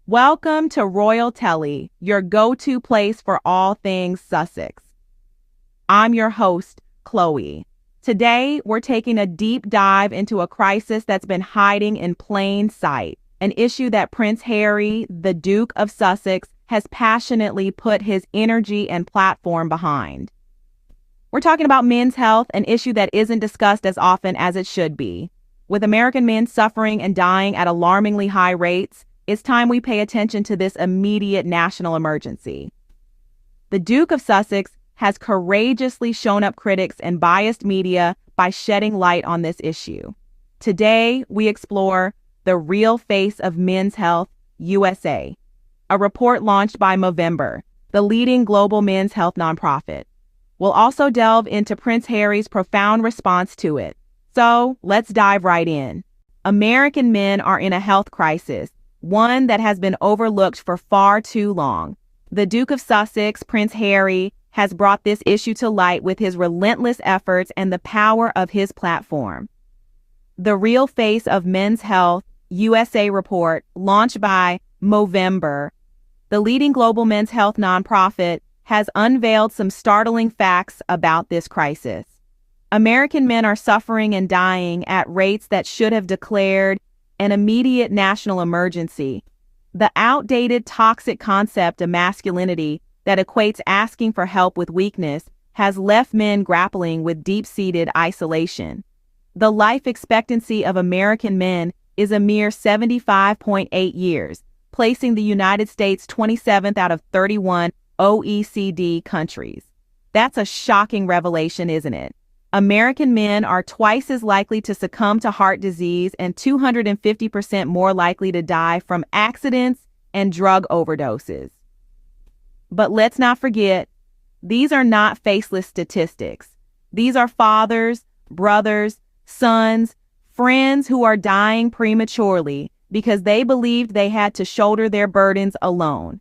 Welcome to Royal Telly, your go-to place for all things Sussex. I'm your host, Chloe. Today, we're taking a deep dive into a crisis that's been hiding in plain sight, an issue that Prince Harry, the Duke of Sussex, has passionately put his energy and platform behind. We're talking about men's health, an issue that isn't discussed as often as it should be. With American men suffering and dying at alarmingly high rates, it's time we pay attention to this immediate national emergency. The Duke of Sussex has courageously shown up critics and biased media by shedding light on this issue. Today, we explore the real face of men's health, USA, a report launched by Movember, the leading global men's health nonprofit. We'll also delve into Prince Harry's profound response to it. So, let's dive right in. American men are in a health crisis, one that has been overlooked for far too long. The Duke of Sussex, Prince Harry, has brought this issue to light with his relentless efforts and the power of his platform. The Real Face of Men's Health, USA report, launched by Movember, the leading global men's health nonprofit, has unveiled some startling facts about this crisis. American men are suffering and dying at rates that should have declared an immediate national emergency. The outdated toxic concept of masculinity that equates asking for help with weakness has left men grappling with deep-seated isolation. The life expectancy of American men is a mere 75.8 years, placing the United States 27th out of 31 OECD countries. That's a shocking revelation, isn't it? American men are twice as likely to succumb to heart disease and 250% more likely to die from accidents and drug overdoses. But let's not forget, these are not faceless statistics. These are fathers, brothers, sons, friends who are dying prematurely because they believed they had to shoulder their burdens alone.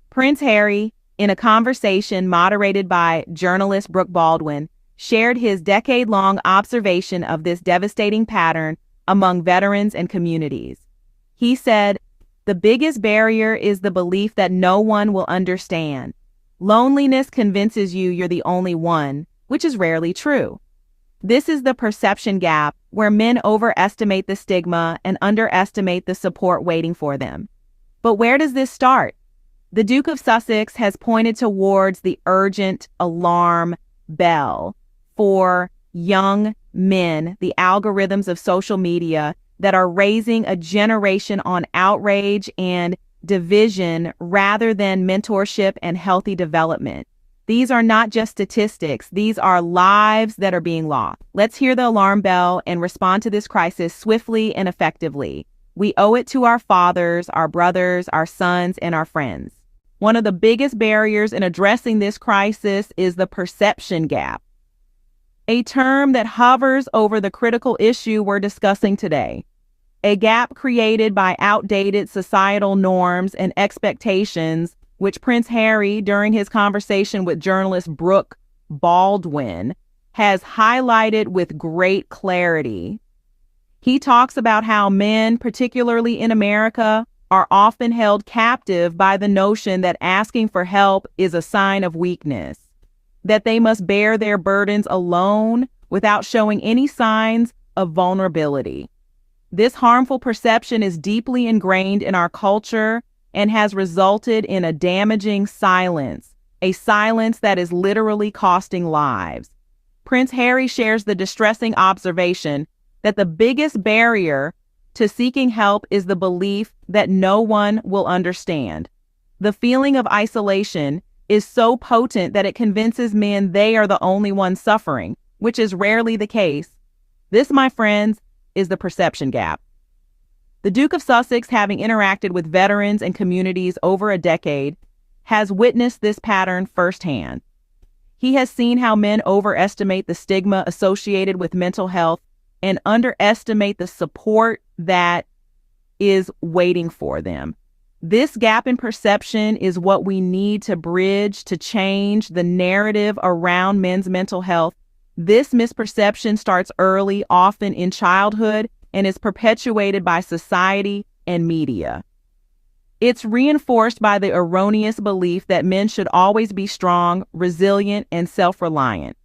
Prince Harry, in a conversation moderated by journalist Brooke Baldwin, shared his decade-long observation of this devastating pattern among veterans and communities. He said, "The biggest barrier is the belief that no one will understand. Loneliness convinces you you're the only one, which is rarely true. This is the perception gap where men overestimate the stigma and underestimate the support waiting for them." But where does this start? The Duke of Sussex has pointed towards the urgent alarm bell for young men, the algorithms of social media that are raising a generation on outrage and division rather than mentorship and healthy development. These are not just statistics. These are lives that are being lost. Let's hear the alarm bell and respond to this crisis swiftly and effectively. We owe it to our fathers, our brothers, our sons, and our friends. One of the biggest barriers in addressing this crisis is the perception gap, a term that hovers over the critical issue we're discussing today. A gap created by outdated societal norms and expectations, which Prince Harry, during his conversation with journalist Brooke Baldwin, has highlighted with great clarity. He talks about how men, particularly in America, are often held captive by the notion that asking for help is a sign of weakness, that they must bear their burdens alone without showing any signs of vulnerability. This harmful perception is deeply ingrained in our culture and has resulted in a damaging silence, a silence that is literally costing lives. Prince Harry shares the distressing observation that the biggest barrier to seeking help is the belief that no one will understand. The feeling of isolation is so potent that it convinces men they are the only ones suffering, which is rarely the case. This, my friends, is the perception gap. The Duke of Sussex, having interacted with veterans and communities over a decade, has witnessed this pattern firsthand. He has seen how men overestimate the stigma associated with mental health and underestimate the support that is waiting for them. This gap in perception is what we need to bridge to change the narrative around men's mental health. This misperception starts early, often in childhood, and is perpetuated by society and media. It's reinforced by the erroneous belief that men should always be strong, resilient, and self-reliant.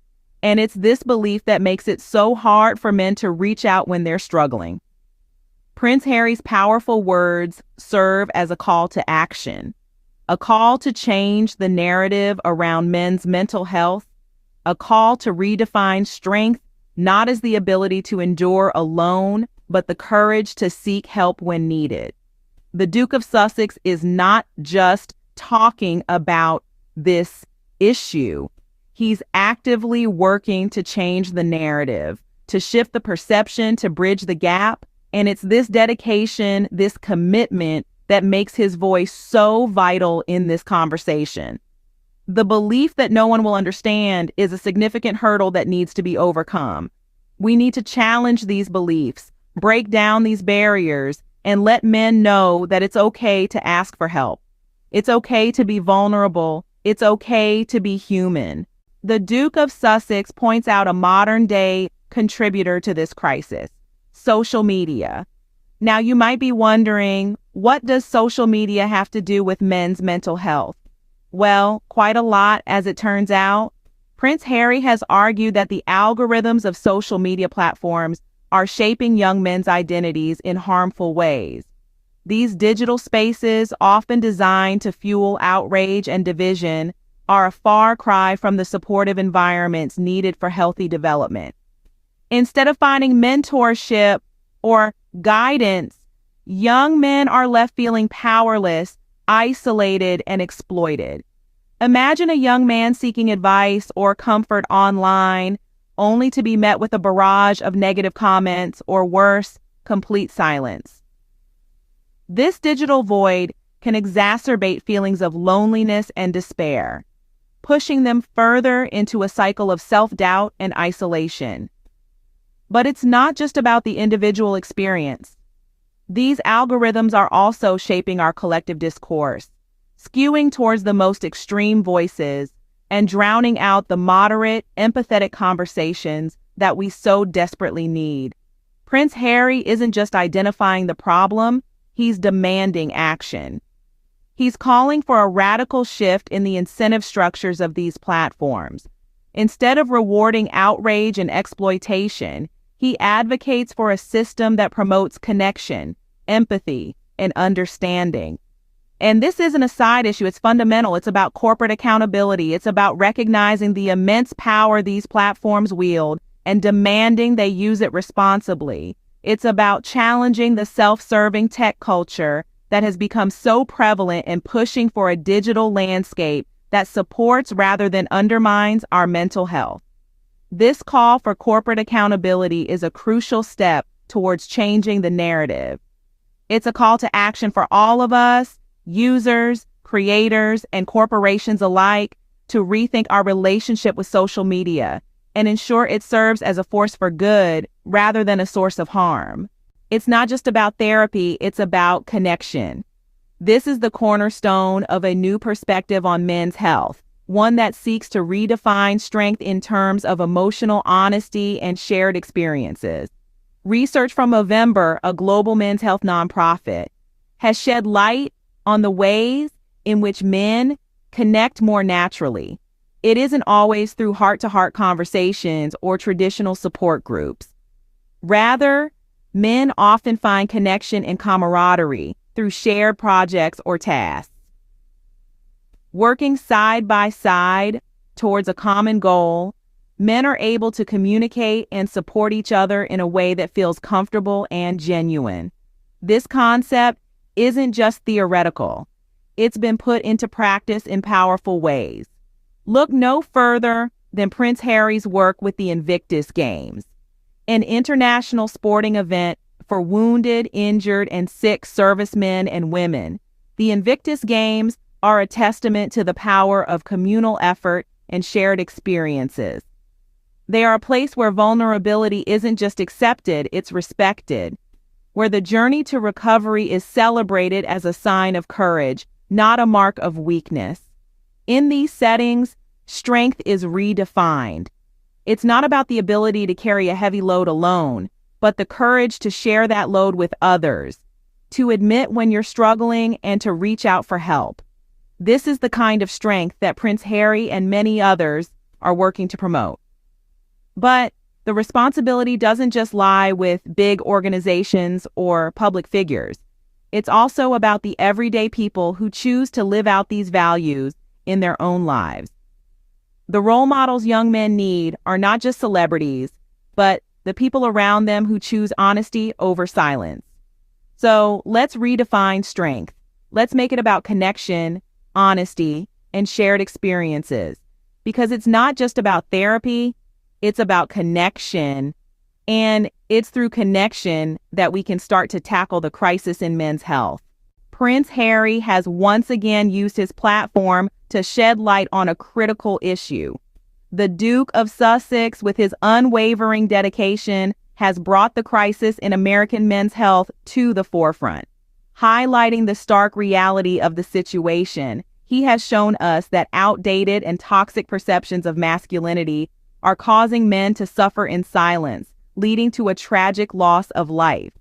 And it's this belief that makes it so hard for men to reach out when they're struggling. Prince Harry's powerful words serve as a call to action, a call to change the narrative around men's mental health, a call to redefine strength, not as the ability to endure alone, but the courage to seek help when needed. The Duke of Sussex is not just talking about this issue. He's actively working to change the narrative, to shift the perception, to bridge the gap. And it's this dedication, this commitment that makes his voice so vital in this conversation. The belief that no one will understand is a significant hurdle that needs to be overcome. We need to challenge these beliefs, break down these barriers, and let men know that it's okay to ask for help. It's okay to be vulnerable. It's okay to be human. The Duke of Sussex points out a modern-day contributor to this crisis: social media. Now, you might be wondering, what does social media have to do with men's mental health? Well, quite a lot, as it turns out. Prince Harry has argued that the algorithms of social media platforms are shaping young men's identities in harmful ways. These digital spaces, often designed to fuel outrage and division, are a far cry from the supportive environments needed for healthy development. Instead of finding mentorship or guidance, young men are left feeling powerless, isolated, and exploited. Imagine a young man seeking advice or comfort online, only to be met with a barrage of negative comments or, worse, complete silence. This digital void can exacerbate feelings of loneliness and despair, pushing them further into a cycle of self-doubt and isolation. But it's not just about the individual experience. These algorithms are also shaping our collective discourse, skewing towards the most extreme voices and drowning out the moderate, empathetic conversations that we so desperately need. Prince Harry isn't just identifying the problem, he's demanding action. He's calling for a radical shift in the incentive structures of these platforms. Instead of rewarding outrage and exploitation, he advocates for a system that promotes connection, empathy, and understanding. And this isn't a side issue, it's fundamental. It's about corporate accountability. It's about recognizing the immense power these platforms wield and demanding they use it responsibly. It's about challenging the self-serving tech culture that has become so prevalent and pushing for a digital landscape that supports rather than undermines our mental health. This call for corporate accountability is a crucial step towards changing the narrative. It's a call to action for all of us, users, creators, and corporations alike, to rethink our relationship with social media and ensure it serves as a force for good rather than a source of harm. It's not just about therapy, it's about connection. This is the cornerstone of a new perspective on men's health, one that seeks to redefine strength in terms of emotional honesty and shared experiences. Research from Movember, a global men's health nonprofit, has shed light on the ways in which men connect more naturally. It isn't always through heart-to-heart conversations or traditional support groups. Rather, men often find connection and camaraderie through shared projects or tasks. Working side by side towards a common goal, men are able to communicate and support each other in a way that feels comfortable and genuine. This concept isn't just theoretical. It's been put into practice in powerful ways. Look no further than Prince Harry's work with the Invictus Games, an international sporting event for wounded, injured, and sick servicemen and women. The Invictus Games are a testament to the power of communal effort and shared experiences. They are a place where vulnerability isn't just accepted, it's respected, where the journey to recovery is celebrated as a sign of courage, not a mark of weakness. In these settings, strength is redefined. It's not about the ability to carry a heavy load alone, but the courage to share that load with others. to admit when you're struggling, and to reach out for help. This is the kind of strength that Prince Harry and many others are working to promote. But the responsibility doesn't just lie with big organizations or public figures. It's also about the everyday people who choose to live out these values in their own lives. The role models young men need are not just celebrities, but the people around them who choose honesty over silence. So let's redefine strength. Let's make it about connection, honesty, and shared experiences. Because it's not just about therapy, it's about connection. And it's through connection that we can start to tackle the crisis in men's health. Prince Harry has once again used his platform to shed light on a critical issue. The Duke of Sussex, with his unwavering dedication, has brought the crisis in American men's health to the forefront. Highlighting the stark reality of the situation, he has shown us that outdated and toxic perceptions of masculinity are causing men to suffer in silence, leading to a tragic loss of life.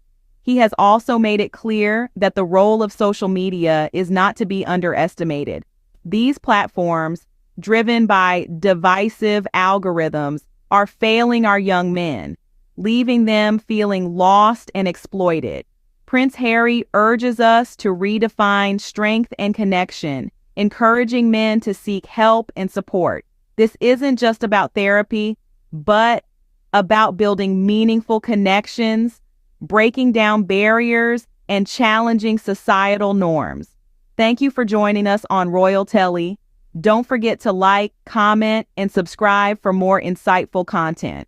He has also made it clear that the role of social media is not to be underestimated. These platforms, driven by divisive algorithms, are failing our young men, leaving them feeling lost and exploited. Prince Harry urges us to redefine strength and connection, encouraging men to seek help and support. This isn't just about therapy, but about building meaningful connections, breaking down barriers, and challenging societal norms. Thank you for joining us on Royal Telly. Don't forget to like, comment, and subscribe for more insightful content.